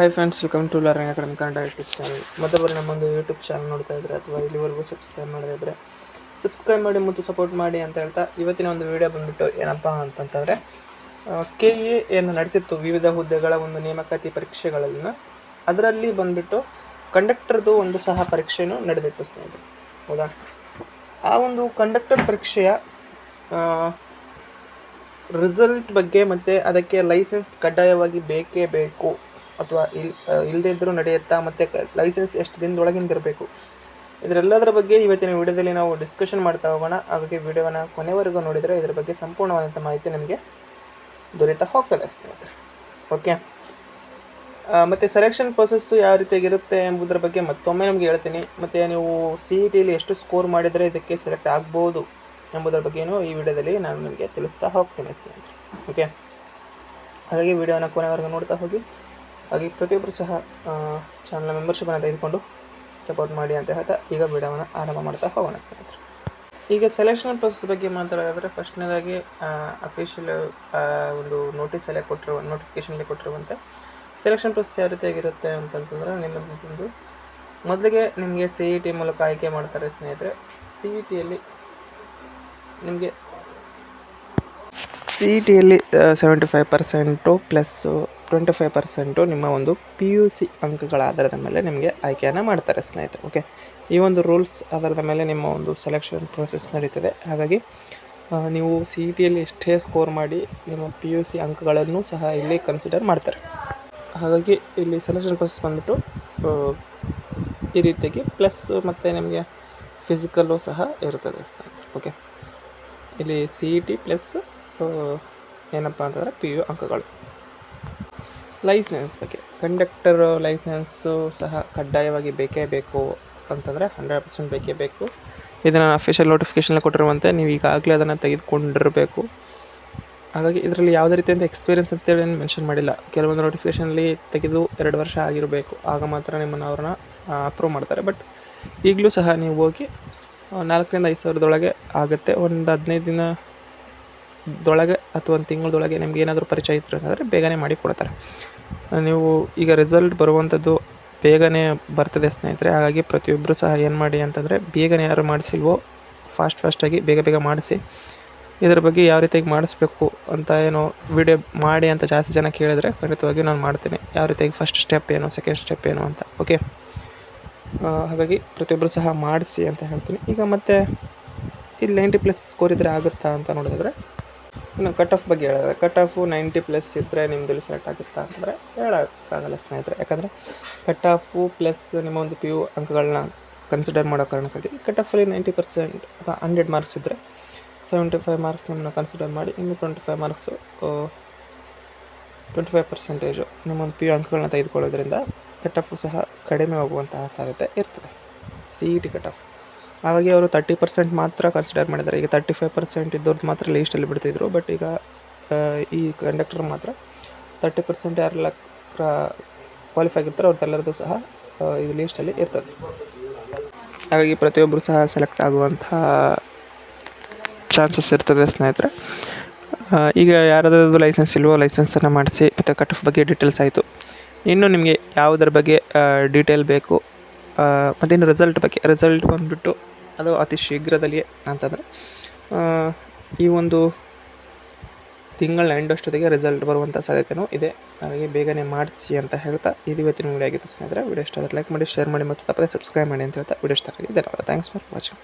Hi friends, welcome to learning academy Kannada YouTube channel. ಮೊದಲು ನಮ್ಮೊಂದು YouTube channel ನೋಡ್ತಾ ಇದ್ದರೆ ಅಥವಾ ಇಲ್ಲಿವರೆಗೂ ಸಬ್ಸ್ಕ್ರೈಬ್ ಮಾಡದೇ ಇದ್ದರೆ ಸಬ್ಸ್ಕ್ರೈಬ್ ಮಾಡಿ ಮತ್ತು ಸಪೋರ್ಟ್ ಮಾಡಿ ಅಂತ ಹೇಳ್ತಾ ಇವತ್ತಿನ ಒಂದು ವಿಡಿಯೋ ಬಂದುಬಿಟ್ಟು ಏನಪ್ಪ ಅಂತಂತಂದರೆ KE ಏನು ನಡೆಸಿತ್ತು ವಿವಿಧ ಹುದ್ದೆಗಳ ಒಂದು ನೇಮಕಾತಿ ಪರೀಕ್ಷೆಗಳನ್ನು, ಅದರಲ್ಲಿ ಬಂದುಬಿಟ್ಟು ಕಂಡಕ್ಟರ್ದು ಒಂದು ಸಹ ಪರೀಕ್ಷೆಯೂ ನಡೆದಿತ್ತು ಸ್ನೇಹಿತರೆ. ಹೌದಾ, ಆ ಒಂದು ಕಂಡಕ್ಟರ್ ಪರೀಕ್ಷೆಯ ರಿಸಲ್ಟ್ ಬಗ್ಗೆ ಮತ್ತು ಅದಕ್ಕೆ ಲೈಸೆನ್ಸ್ ಕಡ್ಡಾಯವಾಗಿ ಬೇಕೇ ಬೇಕು ಅಥವಾ ಇಲ್ಲದೇ ಇದ್ದರೂ ನಡೆಯುತ್ತಾ, ಮತ್ತು ಲೈಸೆನ್ಸ್ ಎಷ್ಟು ದಿನದೊಳಗಿಂದಿರಬೇಕು, ಇದರೆಲ್ಲದರ ಬಗ್ಗೆ ಇವತ್ತಿನ ವಿಡಿಯೋದಲ್ಲಿ ನಾವು ಡಿಸ್ಕಷನ್ ಮಾಡ್ತಾ ಹೋಗೋಣ. ಹಾಗಾಗಿ ವಿಡಿಯೋನ ಕೊನೆವರೆಗೂ ನೋಡಿದರೆ ಇದರ ಬಗ್ಗೆ ಸಂಪೂರ್ಣವಾದಂಥ ಮಾಹಿತಿ ನಿಮಗೆ ದೊರೀತಾ ಹೋಗ್ತದೆ ಸ್ನೇಹಿತರೆ. ಓಕೆ, ಮತ್ತು ಸೆಲೆಕ್ಷನ್ ಪ್ರೊಸೆಸ್ಸು ಯಾವ ರೀತಿಯಾಗಿರುತ್ತೆ ಎಂಬುದರ ಬಗ್ಗೆ ಮತ್ತೊಮ್ಮೆ ನಿಮಗೆ ಹೇಳ್ತೀನಿ. ಮತ್ತು ನೀವು CETಯಲ್ಲಿ ಎಷ್ಟು ಸ್ಕೋರ್ ಮಾಡಿದರೆ ಇದಕ್ಕೆ ಸೆಲೆಕ್ಟ್ ಆಗ್ಬೋದು ಎಂಬುದರ ಬಗ್ಗೆಯೂ ಈ ವಿಡಿಯೋದಲ್ಲಿ ನಾನು ನಿಮಗೆ ತಿಳಿಸ್ತಾ ಹೋಗ್ತೀನಿ ಸ್ನೇಹಿತರೆ. ಓಕೆ, ಹಾಗಾಗಿ ವಿಡಿಯೋನ ಕೊನೆವರೆಗೂ ನೋಡ್ತಾ ಹೋಗಿ. ಹಾಗೆ ಪ್ರತಿಯೊಬ್ಬರು ಸಹ ಚಾನಲ್ ಮೆಂಬರ್ಶಿಪ್ಪನ್ನು ತೆಗೆದುಕೊಂಡು ಸಪೋರ್ಟ್ ಮಾಡಿ ಅಂತ ಹೇಳ್ತಾ ಈಗ ವಿಡಿಯೋವನ್ನು ಆರಂಭ ಮಾಡ್ತಾ ಹೋಗೋಣ ಸ್ನೇಹಿತರೆ. ಈಗ ಸೆಲೆಕ್ಷನ್ ಪ್ರೊಸೆಸ್ ಬಗ್ಗೆ ಮಾತಾಡೋದಾದರೆ, ಫಸ್ಟ್ನೇದಾಗಿ ಅಫಿಷಿಯಲ್ ಒಂದು ನೋಟಿಸಲ್ಲೇ ನೋಟಿಫಿಕೇಷನಲ್ಲಿ ಕೊಟ್ಟಿರುವಂತೆ ಸೆಲೆಕ್ಷನ್ ಪ್ರೊಸೆಸ್ ಯಾವ ರೀತಿಯಾಗಿರುತ್ತೆ ಅಂತಂತಂದರೆ, ನಿಮ್ಮದೊಂದು ಮೊದಲಿಗೆ ನಿಮಗೆ CET ಮೂಲಕ ಆಯ್ಕೆ ಮಾಡ್ತಾರೆ ಸ್ನೇಹಿತರೆ. CETಯಲ್ಲಿ ನಿಮಗೆ 75% ಪ್ಲಸ್ 25% ನಿಮ್ಮ ಒಂದು PUC ಅಂಕಗಳ ಆಧಾರದ ಮೇಲೆ ನಿಮಗೆ ಆಯ್ಕೆಯನ್ನು ಮಾಡ್ತಾರೆ ಸ್ನೇಹಿತರೆ. ಓಕೆ, ಈ ಒಂದು ರೂಲ್ಸ್ ಆಧಾರದ ಮೇಲೆ ನಿಮ್ಮ ಒಂದು ಸೆಲೆಕ್ಷನ್ ಪ್ರೊಸೆಸ್ ನಡೀತದೆ. ಹಾಗಾಗಿ ನೀವು CETಯಲ್ಲಿ ಎಷ್ಟೇ ಸ್ಕೋರ್ ಮಾಡಿ ನಿಮ್ಮ PUC ಅಂಕಗಳನ್ನು ಸಹ ಇಲ್ಲಿ ಕನ್ಸಿಡರ್ ಮಾಡ್ತಾರೆ. ಹಾಗಾಗಿ ಇಲ್ಲಿ ಸೆಲೆಕ್ಷನ್ ಪ್ರೊಸೆಸ್ ಬಂದುಬಿಟ್ಟು ಈ ರೀತಿಯಾಗಿ ಪ್ಲಸ್ ಮತ್ತು ನಿಮಗೆ ಫಿಸಿಕಲ್ಲು ಸಹ ಇರ್ತದೆ ಸ್ನೇಹಿತರೆ. ಓಕೆ, ಇಲ್ಲಿ CET ಪ್ಲಸ್ ಏನಪ್ಪ ಅಂತಂದರೆ PU ಅಂಕಗಳು. ಲೈಸೆನ್ಸ್ ಬಗ್ಗೆ, ಕಂಡಕ್ಟರ್ ಲೈಸೆನ್ಸು ಸಹ ಕಡ್ಡಾಯವಾಗಿ ಬೇಕೇ ಬೇಕು ಅಂತಂದರೆ 100% ಬೇಕೇ ಬೇಕು. ಇದನ್ನು ಅಫಿಷಿಯಲ್ ನೋಟಿಫಿಕೇಷನಲ್ಲಿ ಕೊಟ್ಟಿರುವಂತೆ ನೀವು ಈಗಾಗಲೇ ಅದನ್ನು ತೆಗೆದುಕೊಂಡಿರಬೇಕು. ಹಾಗಾಗಿ ಇದರಲ್ಲಿ ಯಾವುದೇ ರೀತಿಯಿಂದ ಎಕ್ಸ್ಪೀರಿಯನ್ಸ್ ಅಂತೇಳಿ ಏನು ಮೆನ್ಷನ್ ಮಾಡಿಲ್ಲ. ಕೆಲವೊಂದು ನೋಟಿಫಿಕೇಷನಲ್ಲಿ ತೆಗೆದು 2 ವರ್ಷ ಆಗಿರಬೇಕು, ಆಗ ಮಾತ್ರ ನಿಮ್ಮನ್ನು ಅವ್ರನ್ನ ಅಪ್ರೂವ್ ಮಾಡ್ತಾರೆ. ಬಟ್ ಈಗಲೂ ಸಹ ನೀವು ಹೋಗಿ 4,000 ರಿಂದ 5,000 ಆಗುತ್ತೆ. ಒಂದು 15 ದಿನದೊಳಗೆ ಅಥವಾ ಒಂದು ತಿಂಗಳದೊಳಗೆ ನಿಮ್ಗೆ ಏನಾದರೂ ಪರಿಚಯ ಇತ್ತು ಅಂತಂದರೆ ಬೇಗನೆ ಮಾಡಿ ಕೊಡ್ತಾರೆ. ನೀವು ಈಗ ರಿಸಲ್ಟ್ ಬರುವಂಥದ್ದು ಬೇಗನೆ ಬರ್ತದೆ ಸ್ನೇಹಿತರೆ. ಹಾಗಾಗಿ ಪ್ರತಿಯೊಬ್ಬರು ಸಹ ಏನು ಮಾಡಿ ಅಂತಂದರೆ, ಬೇಗನೆ ಯಾರು ಮಾಡಿಸಿಲ್ವೋ ಫಾಸ್ಟಾಗಿ ಬೇಗ ಮಾಡಿಸಿ. ಇದರ ಬಗ್ಗೆ ಯಾವ ರೀತಿಯಾಗಿ ಮಾಡಿಸ್ಬೇಕು ಅಂತ ಏನೋ ವಿಡಿಯೋ ಮಾಡಿ ಅಂತ ಜಾಸ್ತಿ ಜನ ಕೇಳಿದರೆ ಖಂಡಿತವಾಗಿ ನಾನು ಮಾಡ್ತೀನಿ, ಯಾವ ರೀತಿಯಾಗಿ ಫಸ್ಟ್ ಸ್ಟೆಪ್ ಏನು, ಸೆಕೆಂಡ್ ಸ್ಟೆಪ್ ಏನು ಅಂತ. ಓಕೆ, ಹಾಗಾಗಿ ಪ್ರತಿಯೊಬ್ಬರು ಸಹ ಮಾಡಿಸಿ ಅಂತ ಹೇಳ್ತೀನಿ. ಈಗ ಮತ್ತೆ ಇಲ್ಲಿ 90+ ಸ್ಕೋರ್ ಇದ್ದರೆ ಆಗುತ್ತಾ ಅಂತ ನೋಡಿದ್ರೆ, ಇನ್ನು ಕಟ್ ಆಫ್ ಬಗ್ಗೆ ಹೇಳಿದ್ರೆ, ಕಟ್ ಆಫು 90+ ಇದ್ದರೆ ನಿಮ್ಮದಲ್ಲಿ ಸೆಲೆಕ್ಟ್ ಆಗುತ್ತಾ ಅಂತಂದರೆ ಹೇಳೋಕ್ಕಾಗಲ್ಲ ಸ್ನೇಹಿತರೆ. ಯಾಕಂದರೆ ಕಟ್ ಆಫು ಪ್ಲಸ್ ನಿಮ್ಮ ಒಂದು PU ಅಂಕಗಳನ್ನ ಕನ್ಸಿಡರ್ ಮಾಡೋ ಕಾರಣಕ್ಕಾಗಿ ಕಟ್ ಆಫಲ್ಲಿ 90% ಅಥವಾ 100 ಮಾರ್ಕ್ಸ್ ಇದ್ದರೆ 75 ಮಾರ್ಕ್ಸ್ ನಿಮ್ಮನ್ನ ಕನ್ಸಿಡರ್ ಮಾಡಿ, ಇನ್ನು 25 ಮಾರ್ಕ್ಸು 25% ನಿಮ್ಮೊಂದು PU ಅಂಕಗಳನ್ನ ತೆಗೆದುಕೊಳ್ಳೋದ್ರಿಂದ ಕಟ್ ಆಫು ಸಹ ಕಡಿಮೆ ಹೋಗುವಂತಹ ಸಾಧ್ಯತೆ ಇರ್ತದೆ CET ಕಟ್ ಆಫ್. ಹಾಗಾಗಿ ಅವರು 30% ಮಾತ್ರ ಕನ್ಸಿಡರ್ ಮಾಡಿದ್ದಾರೆ. ಈಗ 35% ಇದ್ದವ್ರದ್ದು ಮಾತ್ರ ಲೀಸ್ಟಲ್ಲಿ ಬಿಡ್ತಿದ್ರು. ಬಟ್ ಈಗ ಈ ಕಂಡಕ್ಟರ್ ಮಾತ್ರ 30% ಯಾರೆಲ್ಲ ಕ್ವಾಲಿಫೈ ಆಗಿರ್ತಾರೆ ಅವ್ರದ್ದೆಲ್ಲರದ್ದು ಸಹ ಇದು ಲೀಸ್ಟಲ್ಲಿ ಇರ್ತದೆ. ಹಾಗಾಗಿ ಪ್ರತಿಯೊಬ್ಬರು ಸಹ ಸೆಲೆಕ್ಟ್ ಆಗುವಂಥ ಚಾನ್ಸಸ್ ಇರ್ತದೆ ಸ್ನೇಹಿತರೆ. ಈಗ ಯಾರಾದ್ರದ್ದು ಲೈಸೆನ್ಸ್ ಇಲ್ವೋ ಲೈಸೆನ್ಸನ್ನು ಮಾಡಿಸಿ. ಮತ್ತು ಕಟ್ ಆಫ್ ಬಗ್ಗೆ ಡೀಟೇಲ್ಸ್ ಆಯಿತು. ಇನ್ನು ನಿಮಗೆ ಯಾವುದರ ಬಗ್ಗೆ ಡೀಟೇಲ್ ಬೇಕು, ಮತ್ತು ಇನ್ನು ರಿಸಲ್ಟ್ ಬಗ್ಗೆ, ರಿಸಲ್ಟ್ ಬಂದುಬಿಟ್ಟು ಅದು ಅತಿ ಶೀಘ್ರದಲ್ಲಿಯೇ ಅಂತಂದರೆ ಈ ಒಂದು ತಿಂಗಳ ಎಂಡ್ ಅಷ್ಟೊತ್ತಿಗೆ ರಿಸಲ್ಟ್ ಬರುವಂಥ ಸಾಧ್ಯತೆಯೂ ಇದೆ. ಹಾಗಾಗಿ ಬೇಗನೆ ಮಾಡಿಸಿ ಅಂತ ಹೇಳ್ತಾ ಇದು ಇವತ್ತಿನ ವಿಡಿಯೋ ಆಗಿತ್ತು ಸ್ನೇಹಿತರೆ. ವಿಡಿಯೋ ಇಷ್ಟ ಆದರೆ ಲೈಕ್ ಮಾಡಿ, ಶೇರ್ ಮಾಡಿ ಮತ್ತು ತಪ್ಪದೆ ಸಬ್ಸ್ಕ್ರೈಬ್ ಮಾಡಿ ಅಂತ ಹೇಳ್ತಾ ವಿಡಿಯೋ ಇಷ್ಟ ಆಗಿದೆ. ಧನ್ಯವಾದ. Thanks for watching.